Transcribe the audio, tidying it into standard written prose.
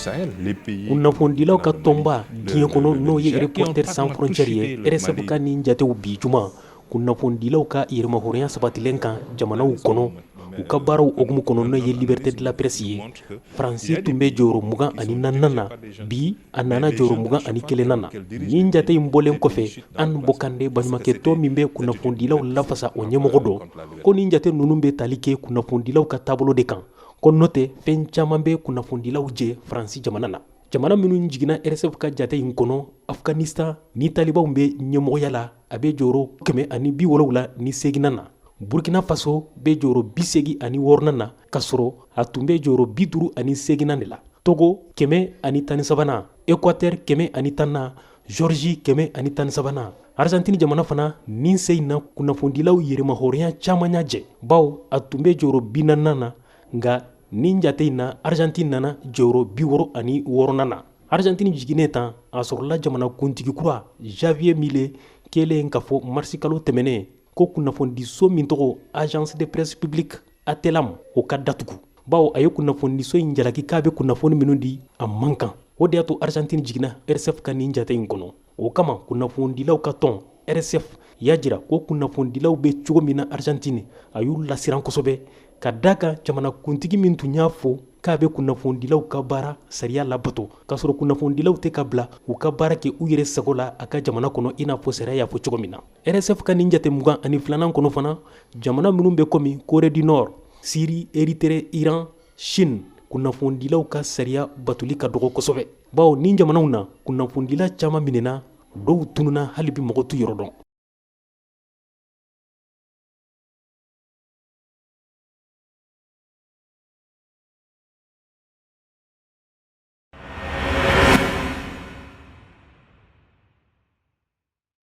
Sahel, les pays kunnafonidilaw ka tɔnba diɲɛ kɔnɔ n'o ye Reporters sans frontières ye RSF ka nin jatew bi juma kunnafonidilaw ka yɛrɛmahɔrɔnya sabatilen kan jamanaw kɔnɔ u ka baaraw hokumu kɔnɔ n'o ye liberté de la presse ye Faransi tun bɛ jɔyɔrɔ 24 na bi a nana jɔyɔrɔ 21 na nin jate in bɔlen kɔfɛ Anne Bokande baɲumankɛtɔn min bɛ kunnafonidilaw lafasa o ɲɛmɔgɔ dɔ ko nin jate ninnu bɛ tali kɛ kunnafonidilaw ka taabolo de kan ko n'o tɛ fɛn caman bɛ kunnafonidilaw jɛ Faransi jamana na jamana minnu jiginna RSF ka jate in kɔnɔ Afghanistan ni talibanw bɛ ɲɛmɔgɔya la a bɛ jɔyɔrɔ 178 na Burkina Faso bɛ jɔyɔrɔ 86 na ka sɔrɔ a tun bɛ jɔyɔrɔ 58 de la Togo 113 Équateur 110 Georgie 113 Argentine jamana fana nin se in na kunnafonidilaw yɛrɛmahɔrɔnya caman y'a jɛ bawo a tun bɛ jɔyɔrɔ 40 na nka nin jate in na Argentine nana jɔyɔrɔ 66 na Argentine jiginnen tan a sɔrɔla jamana kuntigi kura Javier Milei kɛlen ka fɔ marisi kalo tɛmɛnen ko kunnafonidiso min tɔgɔ Agence de Presse Publique ATELAM o ka datugu bawo a ye kunnafonidiso in jalaki k'a bɛ kunnafoni minnu di a man kan o de y'a to Argentine jiginna RSF ka nin jate in kɔnɔ o kama kunnafonidilaw ka tɔn RSF y'a jira ko kunnafonidilaw bɛ cogo min na Argentine a y'u lasiran kosɛbɛ ka da kan jamana kuntigi min tun y'a fɔ k'a bɛ kunnafonidilaw ka baara sariya labato k'a sɔrɔ kunnafonidilaw tɛ ka bila u ka baara kɛ u yɛrɛ sago la a ka jamana kɔnɔ i n'a fɔ sariya y'a fɔ cogo min na RSF ka nin jate 22 kɔnɔ fana jamana minnu bɛ komi Corée du Nord Syrie Érythrée Iran Chine kunnafonidilaw ka sariya batoli ka dɔgɔ kosɛbɛ bawo nin jamanaw na kunnafonidila caman minɛna dɔw tununa hali bi mɔgɔ t'u yɔrɔ dɔn